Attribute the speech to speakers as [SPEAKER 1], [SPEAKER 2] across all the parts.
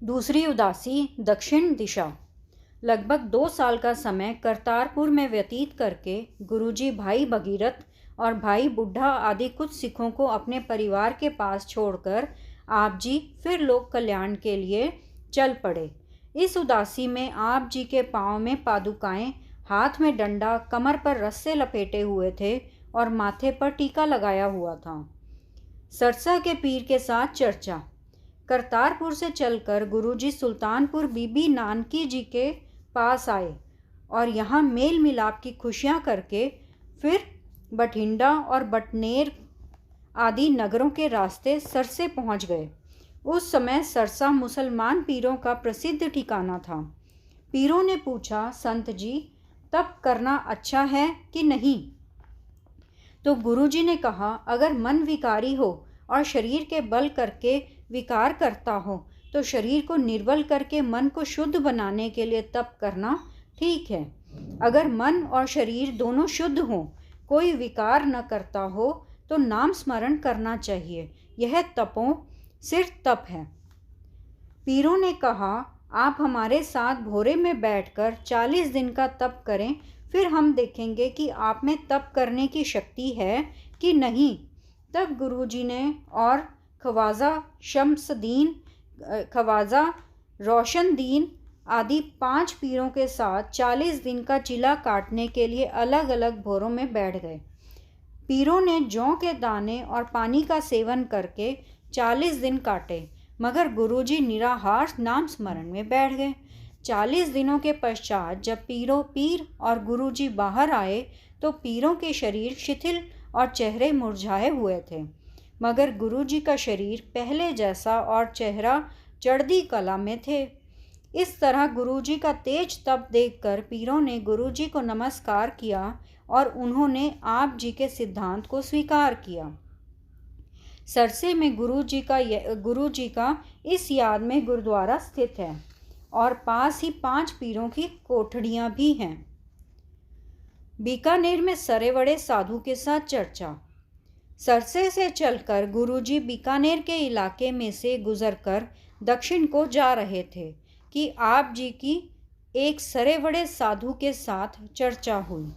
[SPEAKER 1] दूसरी उदासी, दक्षिण दिशा। लगभग 2 साल का समय करतारपुर में व्यतीत करके गुरुजी भाई भगीरथ और भाई बुढ़ा आदि कुछ सिखों को अपने परिवार के पास छोड़कर आप जी फिर लोक कल्याण के लिए चल पड़े। इस उदासी में आप जी के पांव में पादुकाएं, हाथ में डंडा, कमर पर रस्से लपेटे हुए थे और माथे पर टीका लगाया हुआ था। सरसा के पीर के साथ चर्चा। करतारपुर से चलकर गुरुजी सुल्तानपुर बीबी नानकी जी के पास आए और यहाँ मेल मिलाप की खुशियाँ करके फिर बठिंडा और बटनेर आदि नगरों के रास्ते सरसे पहुँच गए। उस समय सरसा मुसलमान पीरों का प्रसिद्ध ठिकाना था। पीरों ने पूछा, संत जी, तप करना अच्छा है कि नहीं? तो गुरुजी ने कहा, अगर मन विकारी हो और शरीर के बल करके विकार करता हो तो शरीर को निर्बल करके मन को शुद्ध बनाने के लिए तप करना ठीक है। अगर मन और शरीर दोनों शुद्ध हों, कोई विकार न करता हो तो नाम स्मरण करना चाहिए। यह तपों सिर्फ तप है। पीरों ने कहा, आप हमारे साथ भोरे में बैठकर 40 दिन का तप करें, फिर हम देखेंगे कि आप में तप करने की शक्ति है कि नहीं। तब गुरुजी ने और ख्वाजा रोशनदीन आदि 5 पीरों के साथ 40 दिन का चिला काटने के लिए अलग अलग भोरों में बैठ गए। पीरों ने जौ के दाने और पानी का सेवन करके 40 दिन काटे, मगर गुरुजी निराहार नाम स्मरण में बैठ गए। 40 दिनों के पश्चात जब पीर और गुरुजी बाहर आए तो पीरों के शरीर शिथिल और चेहरे मुरझाए हुए थे, मगर गुरुजी का शरीर पहले जैसा और चेहरा चढ़ती कला में थे। इस तरह गुरुजी का तेज तप देखकर पीरों ने गुरुजी को नमस्कार किया और उन्होंने आप जी के सिद्धांत को स्वीकार किया। सरसे में गुरुजी का इस याद में गुरुद्वारा स्थित है और पास ही 5 पीरों की कोठड़ियाँ भी हैं। बीकानेर में सरेवड़े साधु के साथ चर्चा। सरसे से चलकर गुरुजी बीकानेर के इलाके में से गुजरकर दक्षिण को जा रहे थे कि आप जी की एक सरेवड़े साधु के साथ चर्चा हुई।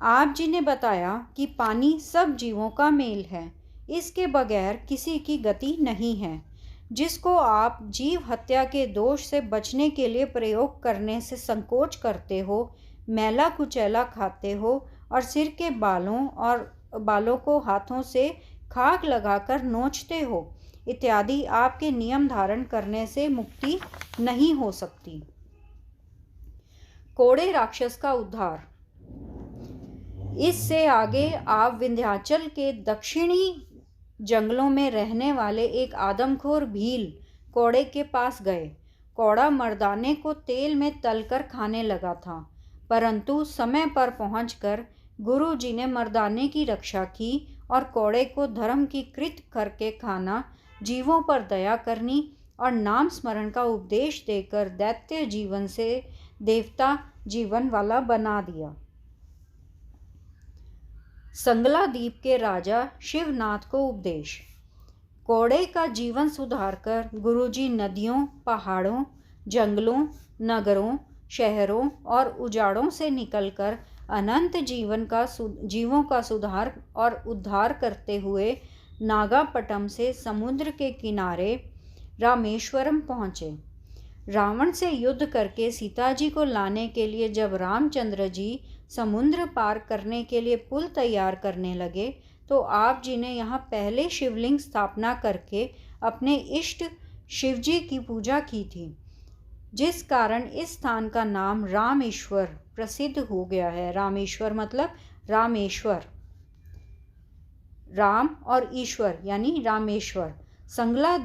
[SPEAKER 1] आप जी ने बताया कि पानी सब जीवों का मेल है, इसके बगैर किसी की गति नहीं है। जिसको आप जीव हत्या के दोष से बचने के लिए प्रयोग करने से संकोच करते हो, मैला कुचैला खाते हो और सिर के बालों को हाथों से खाक लगाकर नोचते हो इत्यादि आपके नियम धारण करने से मुक्ति नहीं हो सकती। कोड़े राक्षस का उद्धार। इससे आगे आप विंध्याचल के दक्षिणी जंगलों में रहने वाले एक आदमखोर भील कोड़े के पास गए। कोड़ा मर्दाने को तेल में तलकर खाने लगा था, परंतु समय पर पहुंचकर गुरु जी ने मर्दाने की रक्षा की और कोड़े को धर्म की कृत करके खाना, जीवों पर दया करनी और नाम स्मरण का उपदेश देकर दैत्य जीवन से देवता जीवन वाला बना दिया। संगला द्वीप के राजा शिवनाथ को उपदेश। कोड़े का जीवन सुधारकर गुरुजी नदियों, पहाड़ों, जंगलों, नगरों, शहरों और उजाड़ों से निकलकर अनंत जीवों का सुधार और उद्धार करते हुए नागापट्टम से समुद्र के किनारे रामेश्वरम पहुँचे। रावण से युद्ध करके सीता जी को लाने के लिए जब रामचंद्र जी समुद्र पार करने के लिए पुल तैयार करने लगे तो आप जी ने यहाँ पहले शिवलिंग स्थापना करके अपने इष्ट शिवजी की पूजा की थी, जिस कारण इस स्थान का नाम रामेश्वर प्रसिद्ध हो गया है। रामेश्वर मतलब रामेश्वर, राम और ईश्वर यानी रामेश्वर। संगला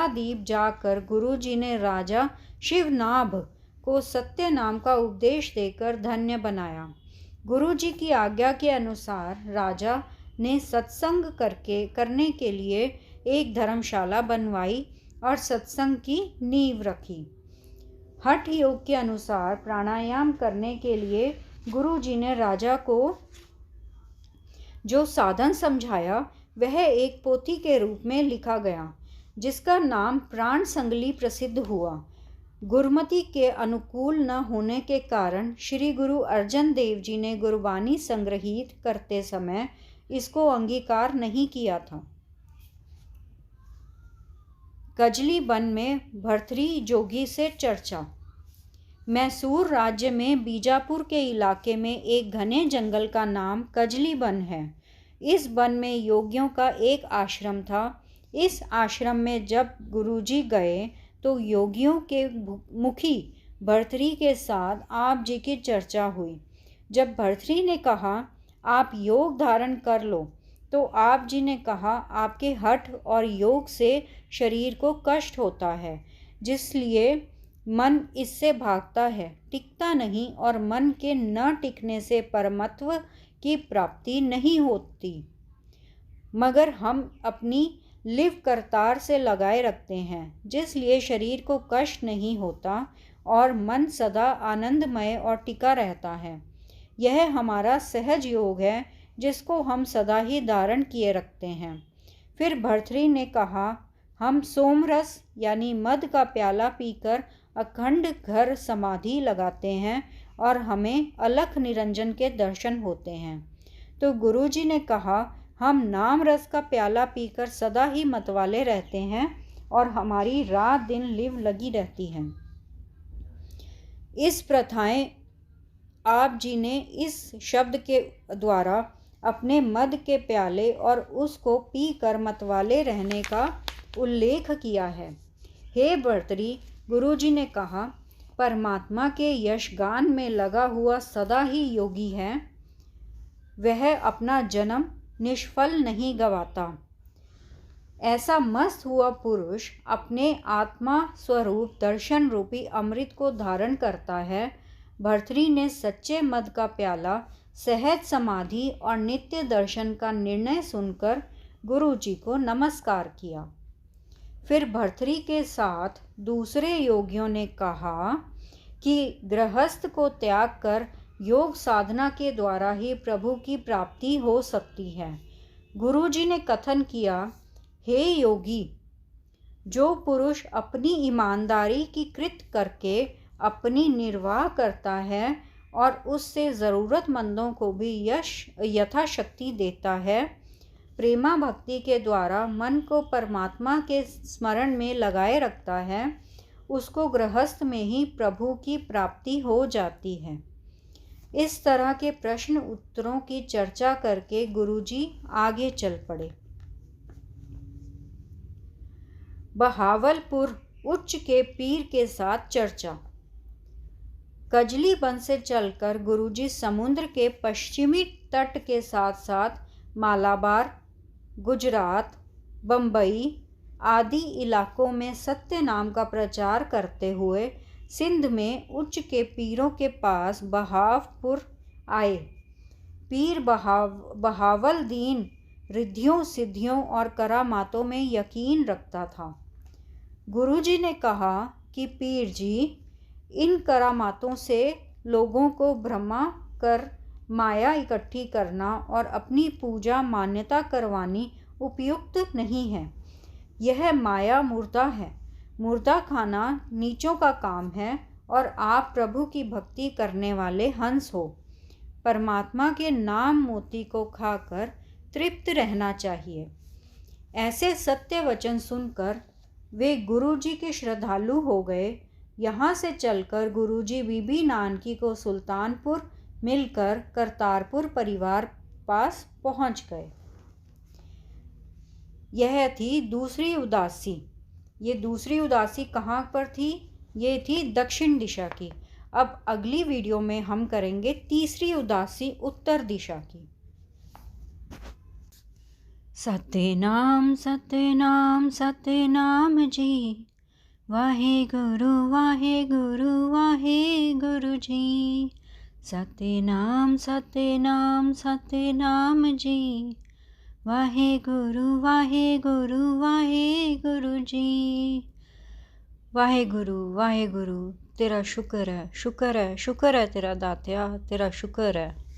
[SPEAKER 1] द्वीप जाकर गुरु जी ने राजा शिवनाभ को सत्य नाम का उपदेश देकर धन्य बनाया। गुरु जी की आज्ञा के अनुसार राजा ने सत्संग करने के लिए एक धर्मशाला बनवाई और सत्संग की नींव रखी। हठ योग के अनुसार प्राणायाम करने के लिए गुरु जी ने राजा को जो साधन समझाया वह एक पोथी के रूप में लिखा गया, जिसका नाम प्राण संगली प्रसिद्ध हुआ। गुरुमति के अनुकूल न होने के कारण श्री गुरु अर्जन देव जी ने गुरबानी संग्रहित करते समय इसको अंगीकार नहीं किया था। कजली वन में भर्तृ जोगी से चर्चा। मैसूर राज्य में बीजापुर के इलाके में एक घने जंगल का नाम कजली वन है। इस वन में योगियों का एक आश्रम था। इस आश्रम में जब गुरुजी गए तो योगियों के मुखी भर्तृ के साथ आप जी की चर्चा हुई। जब भर्तृ ने कहा आप योग धारण कर लो, तो आप जी ने कहा आपके हठ और योग से शरीर को कष्ट होता है, जिसलिए मन इससे भागता है, टिकता नहीं, और मन के न टिकने से परमत्व की प्राप्ति नहीं होती। मगर हम अपनी लिव करतार से लगाए रखते हैं, जिसलिए शरीर को कष्ट नहीं होता और मन सदा आनंदमय और टिका रहता है। यह हमारा सहज योग है, जिसको हम सदा ही धारण किए रखते हैं। फिर भर्तृ ने कहा हम सोमरस यानी मद का प्याला पीकर अखंड घर समाधि लगाते हैं और हमें अलख निरंजन के दर्शन होते हैं। तो गुरुजी ने कहा हम नाम रस का प्याला पीकर सदा ही मतवाले रहते हैं और हमारी रात दिन लिव लगी रहती है। इस प्रथाएं आप जी ने इस शब्द के द्वारा अपने मद के प्याले और उसको पी कर मतवाले रहने का उल्लेख किया है। हे भर्तृ, गुरुजी ने कहा परमात्मा के यशगान में लगा हुआ सदा ही योगी है, वह अपना जन्म निष्फल नहीं गवाता। ऐसा मस्त हुआ पुरुष अपने आत्मा स्वरूप दर्शन रूपी अमृत को धारण करता है। भर्तृ ने सच्चे मद का प्याला, सहज समाधि और नित्य दर्शन का निर्णय सुनकर गुरुजी को नमस्कार किया। फिर भर्तृ के साथ दूसरे योगियों ने कहा कि गृहस्थ को त्याग कर योग साधना के द्वारा ही प्रभु की प्राप्ति हो सकती है। गुरुजी ने कथन किया, हे योगी, जो पुरुष अपनी ईमानदारी की कृत करके अपनी निर्वाह करता है और उससे ज़रूरतमंदों को भी यथाशक्ति देता है, प्रेमा भक्ति के द्वारा मन को परमात्मा के स्मरण में लगाए रखता है, उसको गृहस्थ में ही प्रभु की प्राप्ति हो जाती है। इस तरह के प्रश्न उत्तरों की चर्चा करके गुरुजी आगे चल पड़े। बहावलपुर उच्च के पीर के साथ चर्चा। कजली वन से चलकर गुरुजी समुद्र के पश्चिमी तट के साथ साथ मालाबार, गुजरात, बम्बई आदि इलाकों में सत्य नाम का प्रचार करते हुए सिंध में उच्च के पीरों के पास बहावपुर आए। पीर बहावलदीन रिद्धियों, सिद्धियों और करामातों में यकीन रखता था। गुरुजी ने कहा कि पीर जी, इन करामातों से लोगों को भ्रमा कर माया इकट्ठी करना और अपनी पूजा मान्यता करवानी उपयुक्त नहीं है। यह माया मुर्दा है, मुर्दा खाना नीचों का काम है और आप प्रभु की भक्ति करने वाले हंस हो। परमात्मा के नाम मोती को खाकर तृप्त रहना चाहिए। ऐसे सत्य वचन सुनकर वे गुरुजी के श्रद्धालु हो गए। यहाँ से चलकर गुरुजी बीबी नानकी को सुल्तानपुर मिलकर करतारपुर परिवार पास पहुँच गए। यह थी दूसरी उदासी। ये दूसरी उदासी कहाँ पर थी? ये थी दक्षिण दिशा की। अब अगली वीडियो में हम करेंगे तीसरी उदासी उत्तर दिशा की। सत्यनाम सत्यनाम सत्यनाम जी, वाहे गुरु जी। सत्यनाम सत्यनाम सत्यनाम जी, वाहे गुरु जी। वाहे गुरु, तेरा शुक्र है, शुक्र है, शुक्र है तेरा दात्या, तेरा शुक्र है।